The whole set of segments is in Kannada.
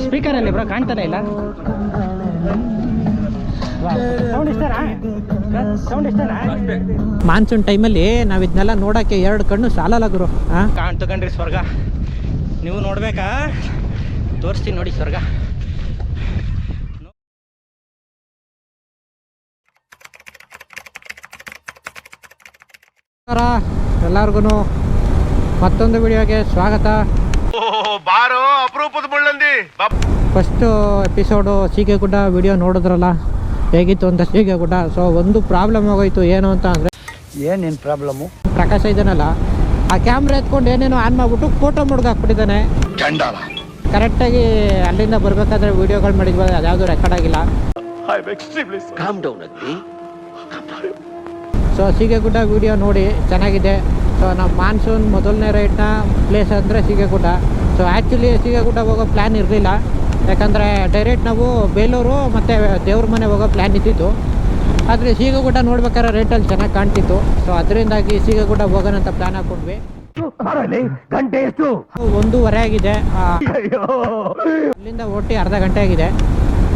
ಸ್ಪೀಕರಲ್ಲಿ ಬ್ರೋ ಕಾಣ್ತಾನೆ ಇಲ್ಲ. ಮಾನ್ಸೂನ್ ಟೈಮಲ್ಲಿ ನಾವು ಇದನ್ನೆಲ್ಲ ನೋಡೋಕ್ಕೆ 2 ಕಣ್ಣು ಸಾಲಲ್ಲ ಗುರು. ಕಾಣ್ತು ಕಣ್ರಿ ಸ್ವರ್ಗ. ನೀವು ನೋಡ್ಬೇಕಾ? ತೋರಿಸ್ತೀನಿ ನೋಡಿ ಸ್ವರ್ಗ. ಎಲ್ಲರಿಗೂ ಮತ್ತೊಂದು ವಿಡಿಯೋಗೆ ಸ್ವಾಗತ. ಫಸ್ಟು ಎಪಿಸೋಡು ಸೀಗೆಗುಡ್ಡ ವಿಡಿಯೋ ನೋಡಿದ್ರಲ್ಲ, ಹೇಗಿತ್ತು ಅಂತ ಸೀಗೆಗುಡ್ಡ. ಸೊ ಒಂದು ಪ್ರಾಬ್ಲಮ್ ಆಗೋಯ್ತು. ಏನು ಅಂತ ಅಂದರೆ, ಏನೇನು ಪ್ರಾಬ್ಲಮ್ಮು? ಪ್ರಕಾಶ ಇದ್ದಾನಲ್ಲ, ಆ ಕ್ಯಾಮ್ರಾ ಎತ್ಕೊಂಡು ಏನೇನೋ ಆನ್ ಮಾಡಿಬಿಟ್ಟು ಫೋಟೋ ಮುಡ್ಗಾಕ್ಬಿಟ್ಟಿದ್ದಾನೆ. ಕರೆಕ್ಟಾಗಿ ಅಲ್ಲಿಂದ ಬರಬೇಕಾದ್ರೆ ವೀಡಿಯೋಗಳು ಮಾಡಿದ್ವಿ, ಅದ್ಯಾವುದು ರೆಕಾರ್ಡ್ ಆಗಿಲ್ಲ. ಸೊ ಸೀಗೆಗುಡ್ಡ ವಿಡಿಯೋ ನೋಡಿ, ಚೆನ್ನಾಗಿದೆ. ಸೊ ನಮ್ಮ ಮಾನ್ಸೂನ್ ಮೊದಲನೇ ರೈಡ್ನ ಪ್ಲೇಸ್ ಅಂದರೆ ಸೀಗೆಗುಡ್ಡ. ಸೊ ಆ್ಯಕ್ಚುಲಿ ಸೀಗೆಗುಡ್ಡ ಹೋಗೋ ಪ್ಲ್ಯಾನ್ ಇರಲಿಲ್ಲ, ಯಾಕಂದರೆ ಡೈರೆಕ್ಟ್ ನಾವು ಬೇಲೂರು ಮತ್ತು ದೇವ್ರ ಮನೆ ಹೋಗೋ ಪ್ಲ್ಯಾನ್ ಇದ್ದಿತ್ತು. ಆದರೆ ಸೀಗೆಗುಡ್ಡ ನೋಡ್ಬೇಕಾದ್ರೆ ರೇಟಲ್ಲಿ ಚೆನ್ನಾಗಿ ಕಾಣ್ತಿತ್ತು. ಸೊ ಅದರಿಂದಾಗಿ ಸೀಗೆಗುಡ್ಡ ಹೋಗೋಣ ಅಂತ ಪ್ಲ್ಯಾನ್ ಹಾಕ್ಕೊಂಡ್ವಿ. ಗಂಟೆ ಎಷ್ಟು? 1:30 ಆಗಿದೆ. ಇಲ್ಲಿಂದ ಒಟ್ಟು ಅರ್ಧ ಗಂಟೆ ಆಗಿದೆ.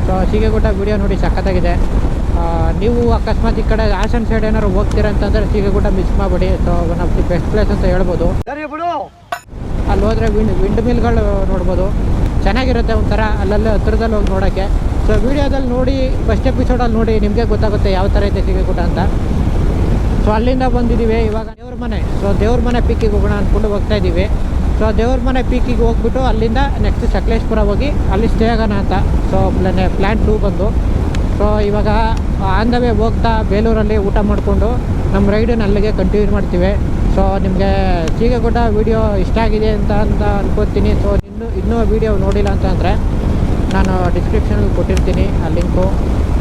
ಸೊ ಸೀಗೆಗುಡ್ಡ ವಿಡಿಯೋ ನೋಡಿ ಸಖತ್ತಾಗಿದೆ. ನೀವು ಅಕಸ್ಮಾತ್ ಈ ಕಡೆ ಹಾಸನ ಸೈಡ್ ಏನಾದ್ರು ಹೋಗ್ತೀರ ಅಂತಂದರೆ ಸೀಗೆಗುಡ್ಡ ಮಿಸ್ ಮಾಡಬೇಡಿ. So one of the best place ಅಂತ ಹೇಳ್ಬೋದು. ಅಲ್ಲಿ ಹೋದರೆ ವಿಂಡ್ ಮಿಲ್ಗಳು ನೋಡ್ಬೋದು, ಚೆನ್ನಾಗಿರುತ್ತೆ ಒಂಥರ. ಅಲ್ಲಲ್ಲೇ ಹತ್ರದಲ್ಲಿ ಹೋಗಿ ನೋಡೋಕ್ಕೆ. ಸೊ ವಿಡಿಯೋದಲ್ಲಿ ನೋಡಿ, ಫಸ್ಟ್ ಎಪಿಸೋಡಲ್ಲಿ ನೋಡಿ, ನಿಮಗೆ ಗೊತ್ತಾಗುತ್ತೆ ಯಾವ ಥರ ಇದೆ ಸೀಗೆಗುಡ್ಡ ಅಂತ. ಸೊ ಅಲ್ಲಿಂದ ಬಂದಿದ್ದೀವಿ ಇವಾಗ ದೇವ್ರ ಮನೆ. ಸೊ ದೇವ್ರ ಮನೆ ಪೀಕಿಗೆ ಹೋಗೋಣ ಅಂದ್ಕೊಂಡು ಹೋಗ್ತಾ ಇದ್ದೀವಿ. ಸೊ ದೇವ್ರ ಮನೆ ಪೀಕಿಗೆ ಹೋಗ್ಬಿಟ್ಟು ಅಲ್ಲಿಂದ ನೆಕ್ಸ್ಟ್ ಸಕಲೇಶ್ಪುರ ಹೋಗಿ ಅಲ್ಲಿ ಸ್ಟೇ ಆಗೋಣ ಅಂತ. ಸೊ ಪ್ಲ್ಯಾನ್ 2 ಬಂದು. ಸೊ ಇವಾಗ ಆನ್ ದ ವೇ ಹೋಗ್ತಾ ಬೇಲೂರಲ್ಲಿ ಊಟ ಮಾಡಿಕೊಂಡು ನಮ್ಮ ರೈಡನ್ನು ಅಲ್ಲಿಗೆ ಕಂಟಿನ್ಯೂ ಮಾಡ್ತೀವಿ. ಸೊ ನಿಮಗೆ ಸೀಗೆಗುಡ್ಡ ವಿಡಿಯೋ ಇಷ್ಟ ಆಗಿದೆ ಅಂತ ಅನ್ಕೋತೀನಿ. ಸೊ ಇನ್ನೂ ವಿಡಿಯೋ ನೋಡಿಲ್ಲ ಅಂತ ಅಂದರೆ ನಾನು ಡಿಸ್ಕ್ರಿಪ್ಷನಲ್ಲಿ ಕೊಟ್ಟಿರ್ತೀನಿ ಆ ಲಿಂಕು.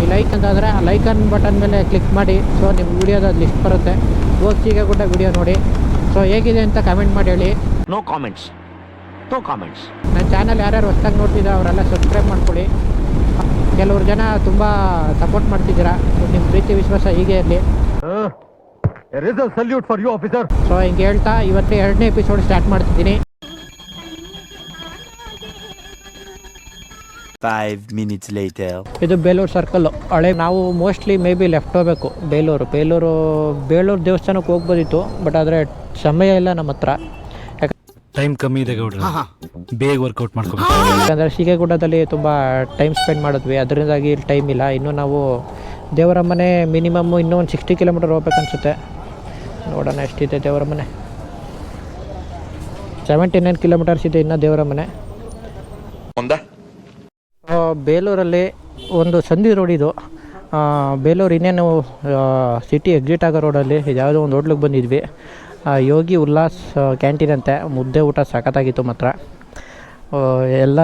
ಈ ಲೈಕ್ ಅಂತಂದರೆ ಆ ಲೈಕನ್ ಬಟನ್ ಮೇಲೆ ಕ್ಲಿಕ್ ಮಾಡಿ. ಸೊ ನಿಮ್ಮ ವಿಡಿಯೋದ ಲಿಸ್ಟ್ ಬರುತ್ತೆ, ಹೋಗಿ ಸೀಗೆಗುಡ್ಡ ವಿಡಿಯೋ ನೋಡಿ. ಸೊ ಹೇಗಿದೆ ಅಂತ ಕಮೆಂಟ್ ಮಾಡಿ ಹೇಳಿ. No comments. ನನ್ನ ಚಾನಲ್ ಯಾರ್ಯಾರು ಹೊಸ್ದಾಗಿ ನೋಡ್ತಿದ್ದಾರೆ ಅವರೆಲ್ಲ ಸಬ್ಸ್ಕ್ರೈಬ್ ಮಾಡ್ಕೊಳ್ಳಿ. ಕೆಲವರು ಜನ ತುಂಬ ಸಪೋರ್ಟ್ ಮಾಡ್ತಿದ್ದೀರಾ. ನಿಮ್ಮ ಪ್ರೀತಿ ವಿಶ್ವಾಸ ಹೀಗೆ ಇರಲಿ. Salute for you officer. So ಹಿಂಗೆ ಹೇಳ್ತಾ ಇವತ್ತು 2ನೇ ಎಪಿಸೋಡ್ ಸ್ಟಾರ್ಟ್ ಮಾಡ್ತಿದ್ದೀನಿ. 5 minutes later. ಇದು ಬೇಲೂರು ಸರ್ಕಲ್ಲು ಹಳೆ. ನಾವು ಮೋಸ್ಟ್ಲಿ ಮೇ ಬಿ ಲೆಫ್ಟ್ ಹೋಗಬೇಕು. ಬೇಲೂರು ದೇವಸ್ಥಾನಕ್ಕೆ ಹೋಗ್ಬೋದಿತ್ತು, ಬಟ್ ಆದರೆ ಸಮಯ ಇಲ್ಲ ನಮ್ಮ ಹತ್ರ. ಟೈಮ್ ಕಮ್ಮಿ ಇದೆ ಗೌಡ್ರ, ಬೇಗ ವರ್ಕೌಟ್ ಮಾಡ್ಕೋಬೇಕು. ಯಾಕಂದರೆ ಸೀಗೆಗುಡ್ಡದಲ್ಲಿ ತುಂಬ ಟೈಮ್ ಸ್ಪೆಂಡ್ ಮಾಡಿದ್ವಿ, ಅದರಿಂದಾಗಿ ಟೈಮ್ ಇಲ್ಲ. ಇನ್ನು ನಾವು ದೇವರ ಮನೆ ಮಿನಿಮಮ್ಮು ಇನ್ನೂ ಒಂದು 60 ಕಿಲೋಮೀಟರ್ ಹೋಗ್ಬೇಕನ್ಸುತ್ತೆ. ನೋಡೋಣ ಎಷ್ಟಿದೆ ದೇವರ ಮನೆ. 79 ಕಿಲೋಮೀಟರ್ಸ್ ಇದೆ ಇನ್ನು ದೇವರ ಮನೆ. ಬೇಲೂರಲ್ಲಿ ಒಂದು ಸಂಧಿ ರೋಡ್ ಇದು. ಬೇಲೂರು ಇನ್ನೇನು ಸಿಟಿ ಎಕ್ಸಿಟ್ ಆಗೋ ರೋಡಲ್ಲಿ ಯಾವುದೋ ಒಂದು ಹೋಟ್ಲಿಗೆ ಬಂದಿದ್ವಿ. ಯೋಗಿ ಉಲ್ಲಾಸ್ ಕ್ಯಾಂಟೀನ್ ಅಂತೆ. ಮುದ್ದೆ ಊಟ ಸಖತ್ತಾಗಿತ್ತು ಮಾತ್ರ. ಎಲ್ಲ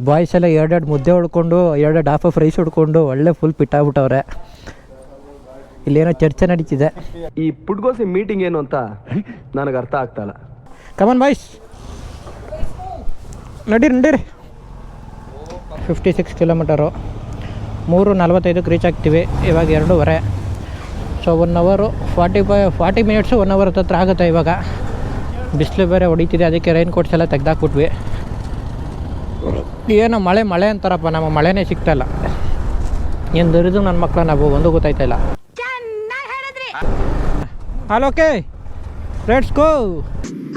ಬಾಯ್ಸ್ ಎಲ್ಲ 2 ಮುದ್ದೆ ಹೊಡ್ಕೊಂಡು 2 ಹಾಫ್ ಆಫ್ ರೈಸ್ ಹೊಡ್ಕೊಂಡು ಒಳ್ಳೆ ಫುಲ್ ಪಿಟ್ಟಾಗ್ಬಿಟ್ಟವ್ರೆ. ಇಲ್ಲೇನೋ ಚರ್ಚೆ ನಡೀತಿದೆ. ಈ ಪುಟ್ಗೋಸಿ ಮೀಟಿಂಗ್ ಏನು ಅಂತ ನನಗೆ ಅರ್ಥ ಆಗ್ತಾಯಿಲ್ಲ. ಕಮನ್ ಬಾಯ್ಸ್, ನಡೀರಿ. 56 ಕಿಲೋಮೀಟರು. 3:45ಕ್ಕೆ ರೀಚ್ ಆಗ್ತೀವಿ. ಇವಾಗ 2:30. ಸೊ 1 ಅವರು 40 ಮಿನಿಟ್ಸು 1 ಅವರ್ ಹತ್ರ ಆಗುತ್ತೆ. ಇವಾಗ ಬಿಸಿಲು ಬೇರೆ ಹೊಡಿತಿದೆ, ಅದಕ್ಕೆ ರೈನ್ ಕೋಟ್ಸ್ ಎಲ್ಲ ತೆಗ್ದಾಕ್ಬಿಟ್ವಿ. ಏನೋ ಮಳೆ ಅಂತಾರಪ್ಪ, ನಮ್ಮ ಮಳೆನೇ ಸಿಗ್ತಾಯಿಲ್ಲ. ಏನು ದರಿದು ನನ್ನ ಮಕ್ಕಳ ನಾವು ಒಂದು ಗೊತ್ತಾಯ್ತಾಯಿಲ್ಲ. Hello, okay, let's go.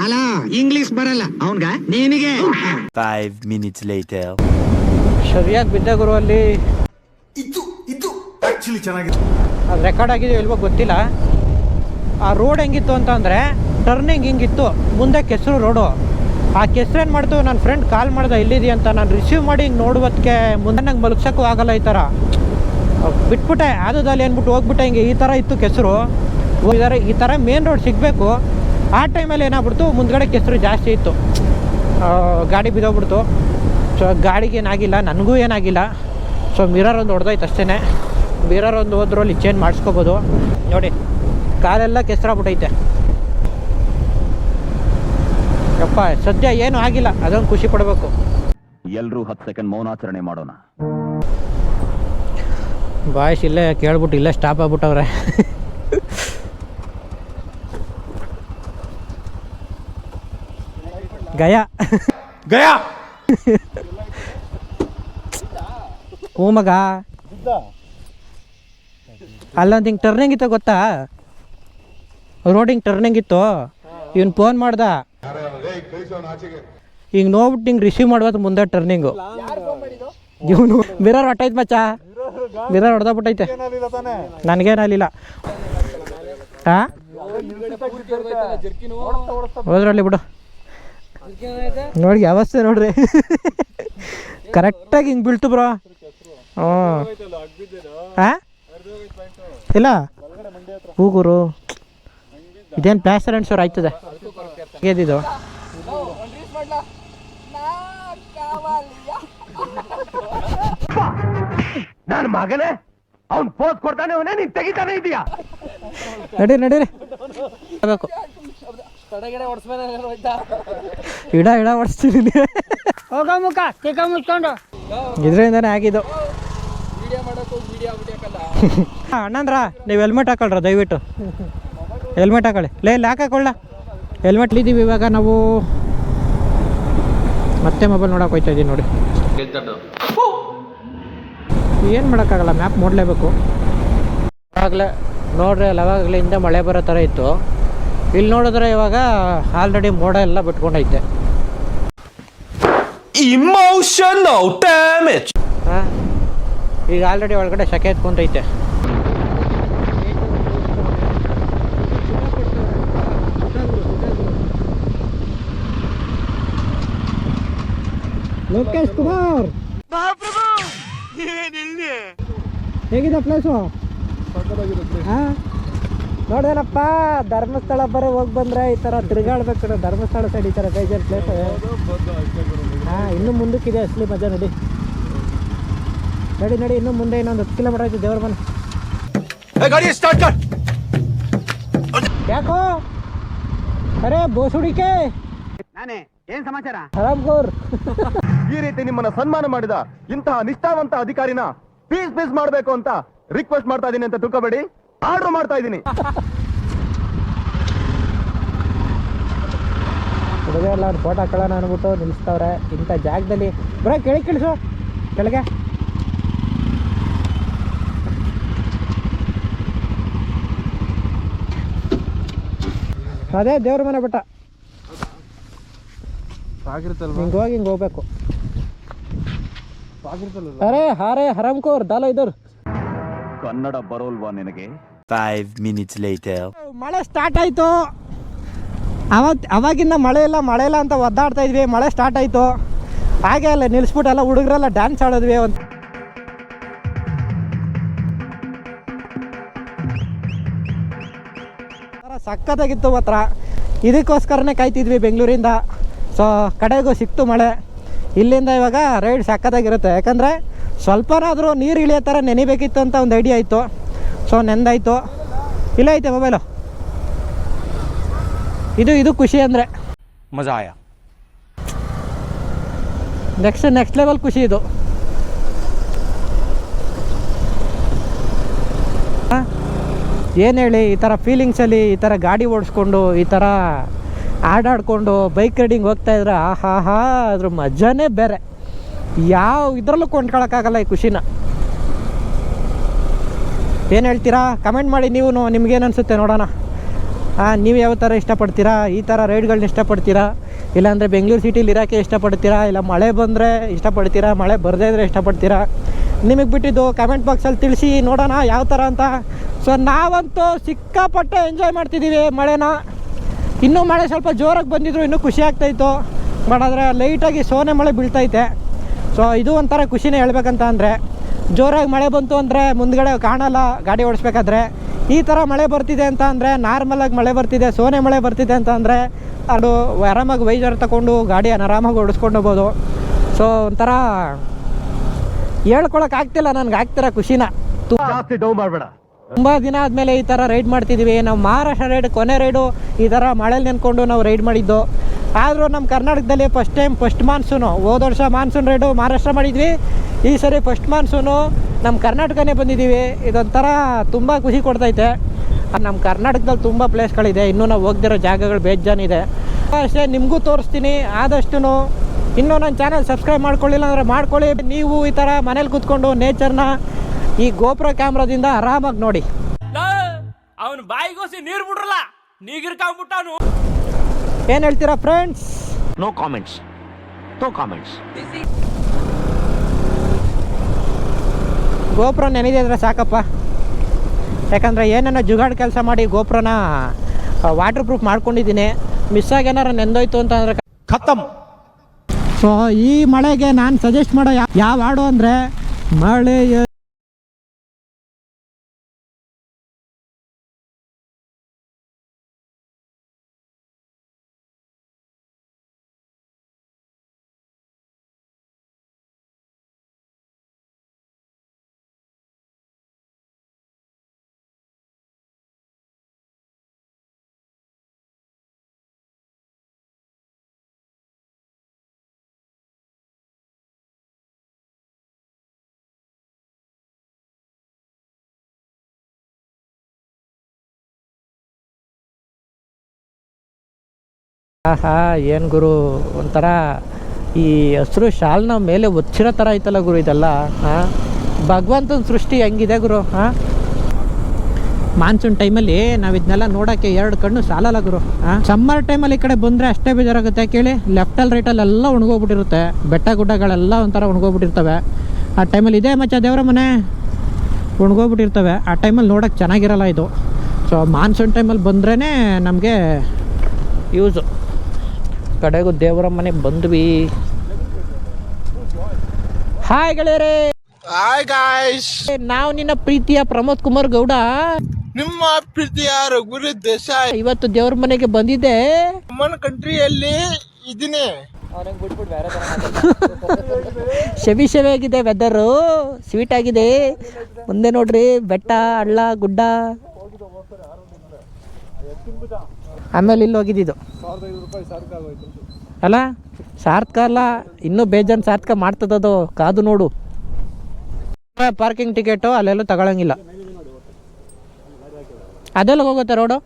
ಅಲ್ಲ ಇಂಗ್ಲಿಷ್ ಬರಲ್ಲ ಅವನ್ಗ, ನಿನಗೆ. 5 minutes later. ಸರಿಯಾಗಿ ಬಿದ್ದ ಗುರು ಅಲ್ಲಿ. ಇದು ಆಕ್ಚುಲಿ ಚೆನ್ನಾಗಿದೆ. ಅದು ರೆಕಾರ್ಡ್ ಆಗಿದೆ ಇಲ್ವೋ ಗೊತ್ತಿಲ್ಲ. ಆ ರೋಡ್ ಹೆಂಗಿತ್ತು ಅಂತಂದರೆ ಟರ್ನಿಂಗ್ ಹಿಂಗಿತ್ತು, ಮುಂದೆ ಕೆಸರು ರೋಡು. ಆ ಕೆಸರೇನು ಮಾಡ್ತು, ನನ್ನ ಫ್ರೆಂಡ್ ಕಾಲ್ ಮಾಡ್ದೆ ಇಲ್ಲಿದೆ ಅಂತ. ನಾನು ರಿಸೀವ್ ಮಾಡಿ ಹಿಂಗೆ ನೋಡುವುದಕ್ಕೆ ಮುಂದೆ ನಂಗೆ ಮಲಗ್ಸೋಕ್ಕೂ ಆಗಲ್ಲ. ಈ ಥರ ಬಿಟ್ಬಿಟ್ಟೆ, ಆದದಲ್ಲಿ ಅಂದ್ಬಿಟ್ಟು ಹೋಗ್ಬಿಟ್ಟೆ. ಹಿಂಗೆ ಈ ಥರ ಇತ್ತು ಕೆಸರು. ಈ ಥರ ಮೇನ್ ರೋಡ್ ಸಿಗಬೇಕು. ಆ ಟೈಮಲ್ಲಿ ಏನಾಗ್ಬಿಡ್ತು, ಮುಂದ್ಗಡೆ ಕೆಸರು ಜಾಸ್ತಿ ಇತ್ತು, ಗಾಡಿ ಬಿದ್ದೋಗ್ಬಿಡ್ತು. ಸೊ ಗಾಡಿಗೆ ಏನಾಗಿಲ್ಲ, ನನಗೂ ಏನಾಗಿಲ್ಲ. ಸೊ ಮಿರರ್ ಒಂದು ಹೊಡೆದೋಯ್ತು ಅಷ್ಟೇ. ಮಿರರ್ ಒಂದು ಹೋದ್ರಲ್ಲಿ ಚೇಂಜ್ ಮಾಡಿಸ್ಕೋಬೋದು. ನೋಡಿ ಕಾಲೆಲ್ಲ ಕೆಸರಾಗ್ಬಿಟ್ಟೈತೆ. ಯಪ್ಪ ಸದ್ಯ ಏನೂ ಆಗಿಲ್ಲ, ಅದೊಂದು ಖುಷಿ ಪಡಬೇಕು. ಎಲ್ಲರೂ 10 ಸೆಕೆಂಡ್ ಮೌನಾಚರಣೆ ಮಾಡೋಣ. ಬಾಯ್ಸ್ ಇಲ್ಲೇ ಕೇಳ್ಬಿಟ್ಟು ಇಲ್ಲೇ ಸ್ಟಾಪ್ ಆಗ್ಬಿಟ್ಟವ್ರೆ. ಗಯಾ ಹ್ಞೂ ಮಗ ಅಲ್ಲೊಂದು ಹಿಂಗೆ ಟರ್ನಿಂಗ್ ಇತ್ತು ಗೊತ್ತಾ, ರೋಡಿಂಗ್ ಟರ್ನಿಂಗ್ ಇತ್ತು. ಇವನು ಫೋನ್ ಮಾಡ್ದ, ಹಿಂಗೆ ನೋಡ್ಬಿಟ್ಟು ಹಿಂಗೆ ರಿಸೀವ್ ಮಾಡುವ ಮುಂದೆ ಟರ್ನಿಂಗು. ಇವನು ಮಿರರ್ ಹೊಟ್ಟೈತೆ ಮಚ್ಚ, ಮಿರರ್ ಹೊಡೆದೋಗ್ಬಿಟ್ಟೈತೆ. ನನಗೇನಾಗಲಿಲ್ಲ. ಹಾಂ ಹೋದ್ರಲ್ಲಿ ಬಿಡು. ನೋಡಿ ಅವಸ್ಥೆ ನೋಡ್ರಿ, ಕರೆಕ್ಟಾಗಿ ಹಿಂಗೆ ಬೀಳ್ತು ಬ್ರೋ. ಹ್ಞೂ ಹಾಂ ಇಲ್ಲ ಹೂಗೂರು ಇದೇನು ಪ್ಲಾಸ್ಟರ್ ಆ್ಯಂಡ್ ಶೋರ್ ಆಯ್ತದೆ ಏದಿದು. ನನ್ನ ಮಗನೇ ಅವ್ನು ಪೋಸ್ ಕೊಡ್ತಾನೆ, ಅವನೇ ನೀನ್ ತೆಗಿತಾನೆ ಇದೀಯಾ. ನಡೀರಿ ಬೇಕು ಇಡ ಓಡಿಸ್ತೀನಿ. ಹೋಗ ಮುಖ ತಿಕ್ಕ ಮುಚ್ಕೊಂಡು ಇದರಿಂದನೇ ಆಗಿದ್ದು. ಅಣ್ಣಂದ್ರ ನೀವು ಹೆಲ್ಮೆಟ್ ಹಾಕೊಳ್ರ ದಯವಿಟ್ಟು, ಹೆಲ್ಮೆಟ್ ಹಾಕೊಳ್ಳಿ. ಇಲ್ಲಿ ಯಾಕೆ ಹಾಕೊಳ್ಳ ಹೆಲ್ಮೆಟ್ ಇದ್ದೀವಿ. ಇವಾಗ ನಾವು ಮತ್ತೆ ಮೊಬೈಲ್ ನೋಡೋಕೆ ಹೋಗ್ತಾ ಇದ್ದೀವಿ ನೋಡಿ. ಏನು ಮಾಡೋಕ್ಕಾಗಲ್ಲ, ಮ್ಯಾಪ್ ನೋಡಲೇಬೇಕು. ಆವಾಗಲೇ ನೋಡ್ರಿ ಅವಾಗಲೇ ಹಿಂದೆ ಮಳೆ ಬರೋ ಥರ ಇತ್ತು. ಇಲ್ಲಿ ನೋಡಿದ್ರೆ ಇವಾಗ ಆಲ್ರೆಡಿ ಮೋಡ ಎಲ್ಲ ಬಿಟ್ಕೊಂಡೈತೆ. Emotional damage. ಹಾಂ ಈಗ ಆಲ್ರೆಡಿ ಒಳಗಡೆ ಸೆಕೆ ಎತ್ಕೊಂಡೈತೆ. ಲೋಕೇಶ್ ಕುಮಾರ್ ಹೇಗಿದೆ ಪ್ಲೇಸು? ಹಾಂ ನೋಡೇನಪ್ಪ, ಧರ್ಮಸ್ಥಳ ಬರೋ ಹೋಗಿ ಬಂದರೆ ಈ ಥರ ತಿರುಗಾಡ್ಬೇಕು. ಧರ್ಮಸ್ಥಳ ಸೈಡ್ ಈ ಥರ ಬೇಜಾರು ಪ್ಲೇಸ್. ಹಾಂ ಇನ್ನೂ ಮುಂದಕ್ಕಿದೆ ಅಸಲಿ ಮಜಾ. ನಡಿ ಇನ್ನೂ ಮುಂದೆ ಇನ್ನೊಂದು 10 ಕಿಲೋಮೀಟರ್ ಆಯ್ತು ದೇವ್ರ ಮನೆ. ಯಾಕೋ ಅರೆ ಬೋಸುಡಿಕೆ ನಾನೇ ಏನ್ ಸಮಾಚಾರ? ಹರಾಮ್ಗೋರ್ ಈ ರೀತಿ ನಿಮ್ಮನ್ನ ಸನ್ಮಾನ ಮಾಡಿದ ಇಂತಹ ನಿಷ್ಠಾವಂತ ಅಧಿಕಾರಿನ ಪೀಸ್ ಮಾಡಬೇಕು ಅಂತ ರಿಕ್ವೆಸ್ಟ್ ಮಾಡ್ತಾ ಇದೀನಿ ಅಂತ ತಿಳ್ಕೊಬೇಡಿ, ಆರ್ಡರ್ ಮಾಡ್ತಾ ಇದ್ದೀನಿ. ಹುಡುಗರೆಲ್ಲ ಅವ್ರು ಫೋಟೋ ಹಾಕೊಳ್ಳೋಣ ಅಂದ್ಬಿಟ್ಟು ನಿಲ್ಲಿಸ್ತವ್ರೆ ಇಂಥ ಜಾಗದಲ್ಲಿ. ಬರೋ ಕೆಳಗೆ ಕೆಳಗೆ ಅದೇ ದೇವ್ರ ಮನೆ ಬೆಟ್ಟ. ಹಿಂಗೆ ಹೋಗಿ ಹಿಂಗೆ ಹೋಗ್ಬೇಕು. ಅರೆ ಹಾರೇ ಹರಾಮ್ಕೋರ್ ದಾಲ ಇದ್ದವ್ರು. ಕನ್ನಡ ಬರೋಲ್ವಾ ನಿನಗೆ? 5 minutes later. ಮಳೆ ಸ್ಟಾರ್ಟ್ ಆಯಿತು. ಅವಾಗಿಂದ ಮಳೆ ಇಲ್ಲ ಅಂತ ಒದ್ದಾಡ್ತಾ ಇದ್ವಿ. ಮಳೆ ಸ್ಟಾರ್ಟ್ ಆಯಿತು, ಹಾಗೆ ಅಲ್ಲ ನಿಲ್ಲಿಸ್ಬಿಟ್ಟು ಎಲ್ಲ ಹುಡುಗರೆಲ್ಲ ಡ್ಯಾನ್ಸ್ ಆಡಿದ್ವಿ. ಒಂದು ಸಖತ್ತಾಗಿತ್ತು ಮಾತ್ರ. ಇದಕ್ಕೋಸ್ಕರನೇ ಕಾಯ್ತಿದ್ವಿ ಬೆಂಗಳೂರಿಂದ. ಸೊ ಕಡೆಗೂ ಸಿಕ್ತು ಮಳೆ. ಇಲ್ಲಿಂದ ಇವಾಗ ರೈಡ್ ಸಖತ್ತಾಗಿರುತ್ತೆ, ಯಾಕಂದರೆ ಸ್ವಲ್ಪನಾದರೂ ನೀರು ಇಳಿಯೋ ಥರ ನೆನಿಬೇಕಿತ್ತು ಅಂತ ಒಂದು ಐಡಿಯಾ ಇತ್ತು. ಸೊ ನೆಂದಾಯಿತು. ಇಲ್ಲ ಐತೆ ಮೊಬೈಲು. ಇದು ಖುಷಿ ಅಂದರೆ मजा आया. ನೆಕ್ಸ್ಟ್ ಲೆವೆಲ್ ಖುಷಿ ಇದು. ಏನು ಹೇಳಿ, ಈ ಥರ ಫೀಲಿಂಗ್ಸಲ್ಲಿ ಈ ಥರ ಗಾಡಿ ಓಡಿಸ್ಕೊಂಡು ಈ ಥರ ಆಡಾಡಿಕೊಂಡು ಬೈಕ್ ರೈಡಿಂಗ್ ಹೋಗ್ತಾಯಿದ್ರೆ ಆಹಾ ಅದ್ರ ಮಜಾನೇ ಬೇರೆ. ಯಾವ ಇದರಲ್ಲೂ ಕೊಂಡ್ಕೊಳಕ್ಕಾಗಲ್ಲ ಈ ಖುಷಿನ. ಏನು ಹೇಳ್ತೀರಾ ಕಮೆಂಟ್ ಮಾಡಿ ನೀವು, ನಿಮ್ಗೇನು ಅನಿಸುತ್ತೆ ನೋಡೋಣ. ನೀವು ಯಾವ ಥರ ಇಷ್ಟಪಡ್ತೀರಾ? ಈ ಥರ ರೈಡ್ಗಳನ್ನ ಇಷ್ಟಪಡ್ತೀರಾ, ಇಲ್ಲಾಂದರೆ ಬೆಂಗಳೂರು ಸಿಟಿಲಿ ಇರೋಕ್ಕೆ ಇಷ್ಟಪಡ್ತೀರಾ, ಇಲ್ಲ ಮಳೆ ಬಂದರೆ ಇಷ್ಟಪಡ್ತೀರಾ, ಮಳೆ ಬರದೇ ಇದ್ದರೆ ಇಷ್ಟಪಡ್ತೀರಾ? ನಿಮಗೆ ಬಿಟ್ಟಿದ್ದು ಕಮೆಂಟ್ ಬಾಕ್ಸಲ್ಲಿ ತಿಳಿಸಿ ನೋಡೋಣ ಯಾವ ಥರ ಅಂತ. ಸೊ ನಾವಂತೂ ಸಿಕ್ಕಾಪಟ್ಟೆ ಎಂಜಾಯ್ ಮಾಡ್ತಿದ್ದೀವಿ ಮಳೆನ. ಇನ್ನೂ ಮಳೆ ಸ್ವಲ್ಪ ಜೋರಾಗಿ ಬಂದಿದ್ರು ಇನ್ನೂ ಖುಷಿ ಆಗ್ತಾಯಿತ್ತು. ಬಟ್ ಆದರೆ ಲೈಟಾಗಿ ಸೋನೆ ಮಳೆ ಬೀಳ್ತೈತೆ. ಸೊ ಇದು ಒಂಥರ ಖುಷಿನೇ ಹೇಳ್ಬೇಕಂತ. ಅಂದರೆ ಜೋರಾಗಿ ಮಳೆ ಬಂತು ಅಂದರೆ ಮುಂದ್ಗಡೆ ಕಾಣಲ್ಲ ಗಾಡಿ ಓಡಿಸ್ಬೇಕಾದ್ರೆ. ಈ ಥರ ಮಳೆ ಬರ್ತಿದೆ ಅಂತ ಅಂದರೆ, ನಾರ್ಮಲಾಗಿ ಮಳೆ ಬರ್ತಿದೆ, ಸೋನೆ ಮಳೆ ಬರ್ತಿದೆ ಅಂತ ಅಂದರೆ ಅದು ಆರಾಮಾಗಿ ವೈಜರ್ ತಗೊಂಡು ಗಾಡಿಯನ್ನು ಆರಾಮಾಗಿ ಓಡಿಸ್ಕೊಂಡು ಹೋಗ್ಬೋದು. ಸೊ ಒಂಥರ ಹೇಳ್ಕೊಳಕ್ಕೆ ಆಗ್ತಿಲ್ಲ ನನಗೆ ಆಗ್ತಿರೋ ಖುಷಿನ. ಜಾಸ್ತಿ ಡೌ ಮಾಡಬೇಡ. ತುಂಬ ದಿನ ಆದಮೇಲೆ ಈ ಥರ ರೈಡ್ ಮಾಡ್ತಿದ್ದೀವಿ. ನಾವು ಮಹಾರಾಷ್ಟ್ರ ರೈಡ್ ಕೊನೆ ರೈಡು ಈ ಥರ ಮಳೇಲಿ ನೆನ್ಕೊಂಡು ನಾವು ರೈಡ್ ಮಾಡಿದ್ದು. ಆದರೂ ನಮ್ಮ ಕರ್ನಾಟಕದಲ್ಲಿ ಫಸ್ಟ್ ಮಾನ್ಸೂನು, ಹೋದ ವರ್ಷ ಮಾನ್ಸೂನ್ ರೈಡು ಮಹಾರಾಷ್ಟ್ರ ಮಾಡಿದ್ವಿ. ಈ ಸರಿ ಫಸ್ಟ್ ಮಾನ್ಸೂನು ನಮ್ಮ ಕರ್ನಾಟಕನೇ ಬಂದಿದ್ದೀವಿ. ಇದೊಂಥರ ತುಂಬ ಖುಷಿ ಕೊಡ್ತೈತೆ. ನಮ್ಮ ಕರ್ನಾಟಕದಲ್ಲಿ ತುಂಬ ಪ್ಲೇಸ್ಗಳಿದೆ, ಇನ್ನೂ ನಾವು ಹೋಗ್ದಿರೋ ಜಾಗಗಳು ಬೇಜಾನಿದೆ. ಅಷ್ಟೇ ನಿಮಗೂ ತೋರಿಸ್ತೀನಿ. ಆದಷ್ಟು ಇನ್ನೂ ನನ್ನ ಚಾನಲ್ ಸಬ್ಸ್ಕ್ರೈಬ್ ಮಾಡ್ಕೊಳ್ಳಿಲ್ಲ ಅಂದರೆ ಮಾಡ್ಕೊಳ್ಳಿ. ನೀವು ಈ ಥರ ಮನೇಲಿ ಕೂತ್ಕೊಂಡು ನೇಚರ್ನ ಈ ಗೋಪುರ ಕ್ಯಾಮ್ರಾದಿಂದ ಆರಾಮಾಗಿ ನೋಡಿ. ಅವನು ಬಾಯಿಗೋಸಿ ನೀರು ಬಿಡ್ರಲ್ಲ, ನೀಗಿರ್ಕೊಂಡ್ಬಿಟ್ಟಾನು. ಏನು ಹೇಳ್ತೀರಾ friends? No comments, no comments. ಗೋಪುರ ನೆನೆದಿದ್ರೆ ಅಂದರೆ ಸಾಕಪ್ಪ. ಯಾಕಂದರೆ ಏನೇನೋ ಜುಗಾಡ್ ಕೆಲಸ ಮಾಡಿ ಗೋಪುರನ ವಾಟರ್ ಪ್ರೂಫ್ ಮಾಡ್ಕೊಂಡಿದ್ದೀನಿ. ಮಿಸ್ಸಾಗಿ ಏನಾರು ನೆಂದೋಯ್ತು ಅಂತಂದರೆ ಖತಮ್. ಸೊ ಈ ಮಳೆಗೆ ನಾನು ಸಜೆಸ್ಟ್ ಮಾಡೋ ಯಾವ ಹಾಡು ಅಂದರೆ ಮಳೆ ಆಹಾ ಏನು ಗುರು, ಒಂಥರ ಈ ಹಸಿರು ಶಾಲ್ನ ಮೇಲೆ ಒಚ್ಚಿರೋ ಥರ ಐತಲ್ಲ ಗುರು ಇದೆಲ್ಲ. ಹಾಂ, ಭಗವಂತನ ಸೃಷ್ಟಿ ಹೆಂಗಿದೆ ಗುರು. ಹಾಂ, ಮಾನ್ಸೂನ್ ಟೈಮಲ್ಲಿ ನಾವು ಇದನ್ನೆಲ್ಲ ನೋಡೋಕ್ಕೆ 2 ಕಣ್ಣು ಸಾಲಲ್ಲ ಗುರು. ಹಾಂ, ಸಮ್ಮರ್ ಟೈಮಲ್ಲಿ ಈ ಕಡೆ ಬಂದರೆ ಅಷ್ಟೇ ಬೇಜಾರಾಗುತ್ತೆ. ಕೇಳಿ, ಲೆಫ್ಟಲ್ಲಿ ರೈಟಲ್ಲೆಲ್ಲ ಒಣಗೋಗ್ಬಿಟ್ಟಿರುತ್ತೆ. ಬೆಟ್ಟ ಗುಡ್ಡಗಳೆಲ್ಲ ಒಂಥರ ಒಣಗೋಗ್ಬಿಟ್ಟಿರ್ತವೆ. ಆ ಟೈಮಲ್ಲಿ ಇದೇ ಮಚ್ಚ ದೇವರ ಮನೆ ಒಣಗೋಗ್ಬಿಟ್ಟಿರ್ತವೆ. ಆ ಟೈಮಲ್ಲಿ ನೋಡೋಕ್ಕೆ ಚೆನ್ನಾಗಿರಲ್ಲ ಇದು. ಸೊ ಮಾನ್ಸೂನ್ ಟೈಮಲ್ಲಿ ಬಂದ್ರೇ ನಮಗೆ ಯೂಸು. ಕಡೆಗೂ ದೇವರ ಮನೆಗೆ ಬಂದ್ವಿ. ಹಾಯ್ ಗೆಳೆಯರೇ, ಹಾಯ್ ಗಾಯ್ಸ್, ನಾವು ನಿನ್ನ ಪ್ರೀತಿಯ ಪ್ರಮೋದ್ ಕುಮಾರ್ ಗೌಡ, ನಿಮ್ಮ ಪ್ರೀತಿಯ ರಘುವೀರ್ ದೇಸಾಯಿ. ಇವತ್ತು ದೇವ್ರ ಮನೆಗೆ ಬಂದಿದ್ದೆ. ನಮ್ಮ ಕಂಟ್ರಿಯಲ್ಲಿ ಇದೀನಿ. ಶೆವಿ ಆಗಿದೆ ವೆದರು, ಸ್ವೀಟ್ ಆಗಿದೆ. ಮುಂದೆ ನೋಡ್ರಿ ಬೆಟ್ಟ, ಹಳ್ಳ, ಗುಡ್ಡ. ಆಮೇಲೆ ಇಲ್ಲಿ ಹೋಗಿದ್ದು ಅಲ್ಲ, ಸಾರ್ಥಕ ಅಲ್ಲ, ಇನ್ನೂ ಬೇಜಾನ್ ಸಾರ್ಥಕ ಮಾಡ್ತದದು. ಕಾದು ನೋಡು. ಪಾರ್ಕಿಂಗ್ ಟಿಕೆಟು ಅಲ್ಲೆಲ್ಲೂ ತಗೊಳಂಗಿಲ್ಲ. ಅದೆಲ್ಲ ಹೋಗುತ್ತೆ ರೋಡು?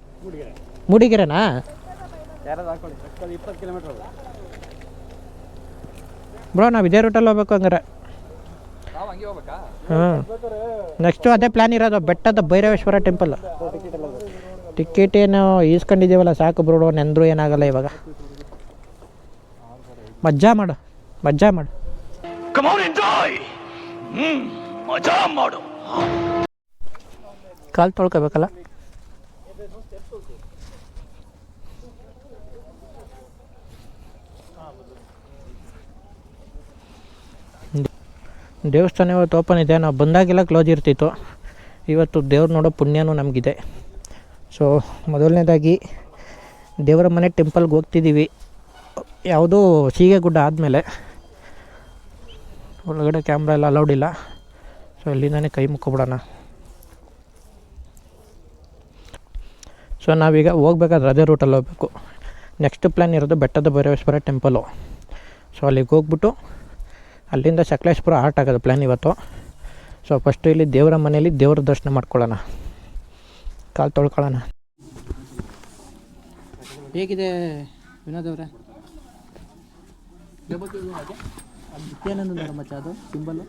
ಮೂಡಿಗೆರೆನಾ? ಬ್ರೋ ನಾವು ಇದೇ ರೂಟಲ್ಲಿ ಹೋಗ್ಬೇಕು ಹಂಗಾರೆ. ಹಾಂ, ನೆಕ್ಸ್ಟು ಅದೇ ಪ್ಲ್ಯಾನ್ ಇರೋದು, ಬೆಟ್ಟದ ಭೈರವೇಶ್ವರ ಟೆಂಪಲ್. ಟಿಕೆಟ್ ಏನು ಈಸ್ಕೊಂಡಿದ್ದೀವಲ್ಲ, ಸಾಕು ಬ್ರೋ, ನೆಂದ್ರು ಏನಾಗಲ್ಲ. ಇವಾಗ ಮಜಾ ಮಾಡು, ಮಜಾ ಮಾಡು. ಕಾಲು ತೊಳ್ಕೊಬೇಕಲ್ಲ. ದೇವಸ್ಥಾನ ಇವತ್ತು ಓಪನ್ ಇದೆ. ನಾವು ಬಂದಾಗೆಲ್ಲ ಕ್ಲೋಸ್ ಇರ್ತಿತ್ತು. ಇವತ್ತು ದೇವ್ರು ನೋಡೋ ಪುಣ್ಯನೂ ನಮಗಿದೆ. ಸೊ ಮೊದಲನೇದಾಗಿ ದೇವರ ಮನೆ ಟೆಂಪಲ್ಗೆ ಹೋಗ್ತಿದ್ದೀವಿ. ಯಾವುದೋ ಸೀಗೆಗುಡ್ಡ ಆದಮೇಲೆ. ಒಳಗಡೆ ಕ್ಯಾಮ್ರಾ ಎಲ್ಲ ಅಲೌಡ್ ಇಲ್ಲ. ಸೊ ಅಲ್ಲಿಂದನೇ ಕೈ ಮುಕ್ಕೊಬಿಡೋಣ. ಸೊ ನಾವೀಗ ಹೋಗ್ಬೇಕಾದ್ರೆ ಅದೇ ರೂಟಲ್ಲಿ ಹೋಗ್ಬೇಕು. ನೆಕ್ಸ್ಟ್ ಪ್ಲ್ಯಾನ್ ಇರೋದು ಬೆಟ್ಟದ ಭೈರವೇಶ್ವರ ಟೆಂಪಲು. ಸೊ ಅಲ್ಲಿಗೆ ಹೋಗ್ಬಿಟ್ಟು ಅಲ್ಲಿಂದ ಸಕಲೇಶ್ಪುರ ಆರ್ಟ್ ಆಗೋದು ಪ್ಲ್ಯಾನ್ ಇವತ್ತು. ಸೊ ಫಸ್ಟು ಇಲ್ಲಿ ದೇವರ ಮನೆಯಲ್ಲಿ ದೇವರ ದರ್ಶನ ಮಾಡ್ಕೊಳ್ಳೋಣ, ಕಾಲು ತೊಳ್ಕೊಳ್ಳೋಣ. ಹೇಗಿದೆ ವಿನೋದ್ ಅವರೇ? ಏನಂದು ನೋಡ ಮಚ್ಚ ಅದು ಸಿಂಬಲು.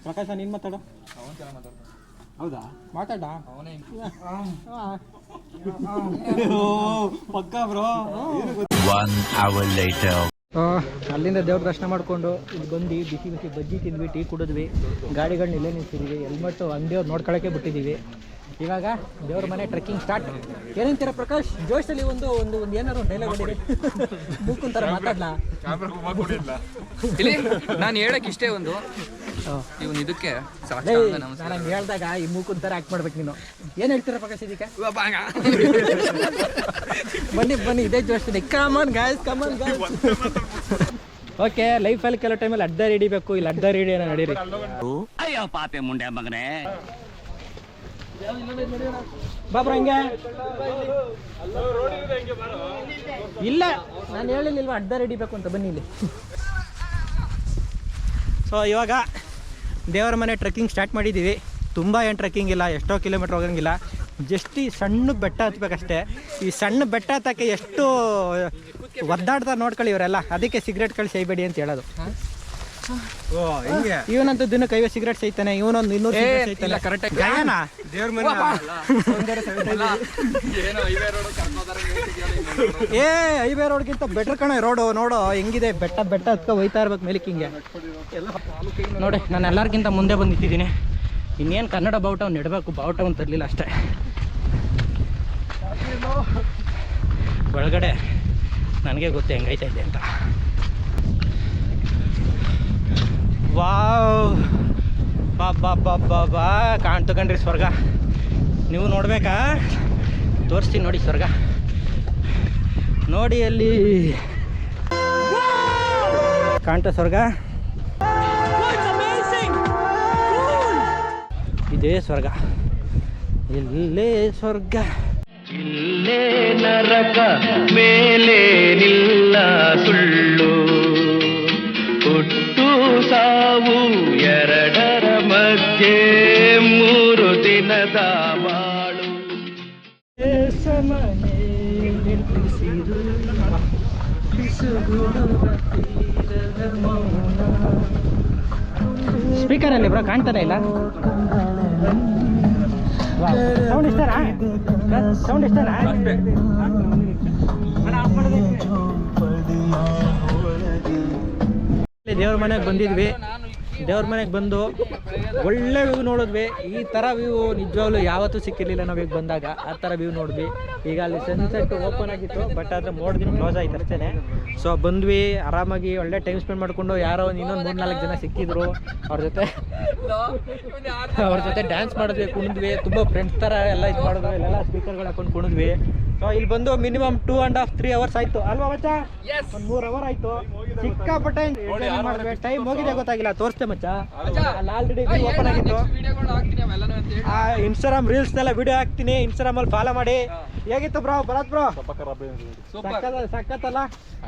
ಪ್ರಕಾಶ ನೀನು ಮಾತಾಡೋ. ಹೌದಾ, ಮಾತಾಡ. ಪಕ್ಕಾ ಬ್ರೋ. ಅಲ್ಲಿಂದ ದೇವ್ರ ದರ್ಶನ ಮಾಡಿಕೊಂಡು ಇಲ್ಲಿ ಬಂದು ಬಿಸಿ ಬಿಸಿ ಬಜ್ಜಿ ತಿಂದ್ವಿ, ಟೀ ಕುಡಿದ್ವಿ, ಗಾಡಿಗಳನ್ನ ಇಲ್ಲೇ ನಿಲ್ಸಿದ್ವಿ, ಹೆಲ್ಮೆಟ್ಟು ಅಂಗಡಿಯವ್ರು ನೋಡ್ಕೊಳ್ಳೋಕ್ಕೆ ಬಿಟ್ಟಿದ್ದೀವಿ. ಇವಾಗ ದೇವ್ರ ಮನೆ ಟ್ರೆಕ್ಕಿಂಗ್ ಸ್ಟಾರ್ಟ್. ಏನಂತೀರ ಪ್ರಕಾಶ್? ಜೋಶಲ್ಲಿ ಒಂದು ಒಂದು ಒಂದು ಏನಾರು ಡೈಲಾಗ್ ಹೊಡಿರಿ. ಮೂಕುಂತಾರ ಮಾತಾಡ್ಲಾ? ನಾನು ಹೇಳಕ್ ಇಷ್ಟೇ ಒಂದು, ಇವನು ಇದಕ್ಕೆ ನಾನು ಹೇಳ್ದಾಗ ಈ ಮೂಕುಂತಾರ ಆಕ್ಟ್ ಮಾಡ್ಬೇಕು ನೀನು. ಏನು ಹೇಳ್ತೀರ ಪ್ರಕಾಶ್ ಇದಕ್ಕೆ? ಬನ್ನಿ ಬನ್ನಿ, ಇದೇ ಜೋಶಲ್ಲಿ ಕಮಾನ್ ಗಾಯ್ಸ್, ಕಮಾನ್ ಗಾಯ್ಸ್. ಓಕೆ, ಲೈಫಲ್ಲಿ ಕೆಲವು ಟೈಮಲ್ಲಿ ಅಡ್ಡ ಹಿಡಿಬೇಕು. ಇಲ್ಲಿ ಅಡ್ಡ ಹಿಡಿ ಏನೋ ನಡೀರಿ. ಅಯ್ಯೋ ಪಾಪೆ ಮುಂಡೆ ಮಗನೇ. ಬಾಬ್ರ ಹಂಗೆ ಇಲ್ಲ, ನಾನು ಹೇಳಿಲ್ವ ಅಡ್ಡ ಹಿಡಿಬೇಕು ಅಂತ. ಬನ್ನಿ ಇಲ್ಲಿ. ಸೊ ಇವಾಗ ದೇವರ ಮನೆ ಟ್ರೆಕ್ಕಿಂಗ್ ಸ್ಟಾರ್ಟ್ ಮಾಡಿದ್ದೀವಿ. ತುಂಬ ಏನು ಟ್ರೆಕ್ಕಿಂಗ್ ಇಲ್ಲ, ಎಷ್ಟೋ ಕಿಲೋಮೀಟ್ರ್ ಹೋಗಂಗಿಲ್ಲ. ಜಸ್ಟ್ ಈ ಸಣ್ಣ ಬೆಟ್ಟ ಹತ್ಬೇಕಷ್ಟೇ. ಈ ಸಣ್ಣ ಬೆಟ್ಟ ಹತ್ತಕ್ಕೆ ಎಷ್ಟು ಒದ್ದಾಡ್ತಾರೆ ನೋಡ್ಕೊಳ್ಳಿ ಇವರೆಲ್ಲ. ಅದಕ್ಕೆ ಸಿಗರೇಟ್ಗಳು ಸೇಯಬೇಡಿ ಅಂತ ಹೇಳೋದು. ಇವನಂತೂ ದಿನಕ್ಕೆ 50 ಸಿಗರೇಟ್ ಸೇಯ್ತಾನೆ, ಇವನೊಂದು 200 ಸಿಗರೇಟ್ ಸೇಯ್ತಾನೆ. ಕರೆಕ್ಟ್ ಗಾಯನ ಹೈವೇ ರೋಡ್ಗಿಂತ ಬೆಟರ್ ಕಣ ರೋಡು. ನೋಡು ಹೆಂಗಿದೆ, ಬೆಟ್ಟ ಬೆಟ್ಟ ಹತ್ಕೊ ಹೋಯ್ತಾ ಇರ್ಬೇಕು ಮೇಲಕ್ಕೆ ಹಿಂಗೆ. ನೋಡಿ ನಾನು ಎಲ್ಲರಿಗಿಂತ ಮುಂದೆ ಬಂದಿದ್ದೀನಿ. ಇನ್ನೇನು ಕನ್ನಡ ಬಾವುಟ ನೆಡಬೇಕು, ಬಾವುಟವನ್ನು ತರಲಿಲ್ಲ ಅಷ್ಟೇ. ಒಳಗಡೆ ನನಗೆ ಗೊತ್ತು ಹೆಂಗೈತಾ ಇದೆ ಅಂತ. ವಾವ್, ಬಾ ಬಾ ಬಾ ಬಾ ಬಾ, ಕಾಣ್ತು ಕಣ್ರಿ ಸ್ವರ್ಗ. ನೀವು ನೋಡ್ಬೇಕಾ? ತೋರಿಸ್ತೀನಿ ನೋಡಿ ಸ್ವರ್ಗ. ನೋಡಿ ಅಲ್ಲಿ ಕಾಣ್ತಾ ಸ್ವರ್ಗ. ಇದೇ ಸ್ವರ್ಗ, ಇಲ್ಲೇ ಸ್ವರ್ಗ. ಇಲ್ಲೇ ನರಕ ಮೇಲೆ ನಿಲ್ಲ ಸುಳ್ಳು, ಹುಟ್ಟು ಸಾವು ಎರಡರ ಮಧ್ಯೆ 3 ದಿನದ ಬಾಳು. ಸ್ಪೀಕರಲ್ಲಿ ಬ್ರೋ ಕಾಣ್ತಾನೆ ಇಲ್ಲ. ಸೌಂಡ್ ಇಷ್ಟನಾ? ಸೌಂಡ್ ಇಷ್ಟನಾ? ದೇವ್ರ ಮನೆಗೆ ಬಂದಿದ್ವಿ. ದೇವ್ರ ಮನೆಗೆ ಬಂದು ಒಳ್ಳೆ ವ್ಯೂ ನೋಡಿದ್ವಿ. ಈ ಥರ ವ್ಯೂ ನಿಜವಾಗ್ಲೂ ಯಾವತ್ತೂ ಸಿಕ್ಕಿರಲಿಲ್ಲ ನಾವೀಗ ಬಂದಾಗ. ಆ ಥರ ವ್ಯೂ ನೋಡಿದ್ವಿ. ಈಗ ಅಲ್ಲಿ ಸನ್ಸೆಟ್ ಓಪನ್ ಆಗಿತ್ತು, ಬಟ್ ಆದರೆ ಮೋಡ್ದಿನ ಕ್ಲೋಸ್ ಆಯ್ತು ಅಷ್ಟೇ. ಸೊ ಬಂದ್ವಿ, ಆರಾಮಾಗಿ ಒಳ್ಳೆ ಟೈಮ್ ಸ್ಪೆಂಡ್ ಮಾಡಿಕೊಂಡು. ಯಾರೋ ಇನ್ನೊಂದು 3-4 ಜನ ಸಿಕ್ಕಿದ್ರು, ಅವ್ರ ಜೊತೆ ಡ್ಯಾನ್ಸ್ ಮಾಡಿದ್ವಿ, ಕುಣಿದ್ವಿ. ತುಂಬ ಫ್ರೆಂಡ್ಸ್ ಥರ ಎಲ್ಲ ಇದು ಮಾಡಿದ್ವಿ. ಇಲ್ಲೆಲ್ಲ ಸ್ಪೀಕರ್ಗಳು ಹಾಕೊಂಡು ಕುಣಿದ್ವಿ. ಸೊ ಇಲ್ಲಿ ಬಂದು ಮಿನಿಮಮ್ 2.5-3 hours ಆಯಿತು ಅಲ್ವಾ ಮಚ್ಚ? ಒಂದು 3 hour ಆಯಿತು. ಸಿಕ್ಕಾಪಟ್ಟೆ ಮಾಡಿದ್ವಿ. ಟೈಮ್ ಹೋಗಿದೆ ಗೊತ್ತಾಗಿಲ್ಲ. ತೋರಿಸ್ತೆ ಮಚ್ಚ, ಅಲ್ಲಿ ಆಲ್ರೆಡಿ ಓಪನ್ ಆಗಿತ್ತು. ಇನ್ಸ್ಟಾಗ್ರಾಮ್ ರೀಲ್ಸ್ನೆಲ್ಲ ವಿಡಿಯೋ ಹಾಕ್ತೀನಿ, ಇನ್ಸ್ಟಾಗ್ರಾಮಲ್ಲಿ ಫಾಲೋ ಮಾಡಿ. ಹೇಗಿತ್ತು ಬ್ರೋ ಭರತ್ ಬ್ರೋ? ಸಕ್ಕತ್ತಲ್ಲ?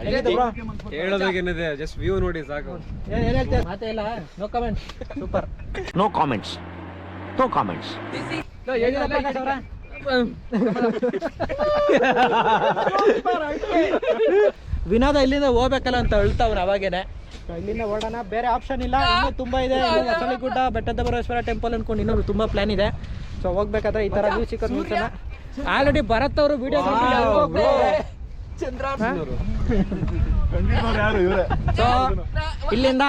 ಹೇಗಿತ್ತು ಬ್ರೋ? ಹೇಳೋದಾಗೇನಿದೆ, ಜಸ್ಟ್ ವ್ಯೂ ನೋಡಿ ಸಾಕು. ಏನು ಹೇಳ್ತೀಯ? ಮಾತೇ ಇಲ್ಲ. No comments. Super. No comments, no comments. ವಿನೋದ ಇಲ್ಲಿಂದ ಹೋಗ್ಬೇಕಲ್ಲ ಅಂತ ಹೇಳ್ತಾವ್ರು ಅವಾಗೇನೆ. ಇಲ್ಲಿಂದ ಓಡೋಣ, ಬೇರೆ ಆಪ್ಷನ್ ಇಲ್ಲ. ಇನ್ನೂ ತುಂಬ ಇದೆ. ಹೊಸಲಿಗುಡ್ಡ, ಬೆಟ್ಟದ ಬಸವೇಶ್ವರ ಟೆಂಪಲ್ ಅನ್ಕೊಂಡು ಇನ್ನೊಂದು ತುಂಬ ಪ್ಲಾನ್ ಇದೆ. ಸೊ ಹೋಗ್ಬೇಕಾದ್ರೆ ಈ ಥರ ವ್ಯೂ ಸಿಕ್ಕೋದು ನಿಲ್ಸೋಣ. ಆಲ್ರೆಡಿ ಭರತ್ ಅವರು ವಿಡಿಯೋ ಸೊ ಇಲ್ಲಿಂದ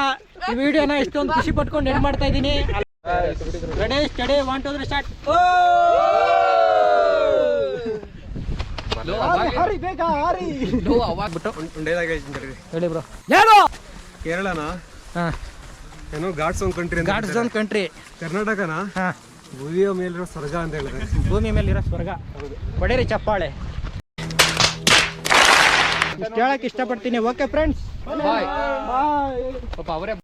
ಈ ವಿಡಿಯೋನ ಇಷ್ಟೊಂದು ಖುಷಿ ಪಟ್ಕೊಂಡು ಎಂಡ್ ಮಾಡ್ತಾ ಇದ್ದೀನಿ. Ganesh study 1 2 3 start. ಹರಿ ಬೇಗ ಹರಿ. ಹೇಳಿ ಬ್ರೋ. ಕೇರಳನಾ? ಹಾಂ, ಏನೋ ಗಾಡ್ ಝೋನ್ ಕಂಟ್ರಿ ಅಂತ. God zone country. ಕರ್ನಾಟಕನಾ? ಹಾಂ, ಭೂಮಿಯ ಮೇಲಿರೋ ಸ್ವರ್ಗ ಅಂತ ಹೇಳಿದ್ರೆ. ಭೂಮಿ ಮೇಲಿರೋ ಸ್ವರ್ಗ. ಹೊಡೀರಿ ಚಪ್ಪಾಳೆ. ಇಷ್ಟು ಹೇಳಕ್ಕೆ ಇಷ್ಟಪಡ್ತೀನಿ. ಓಕೆ ಫ್ರೆಂಡ್ಸ್, ಬಾಯ್. ಅವರೇ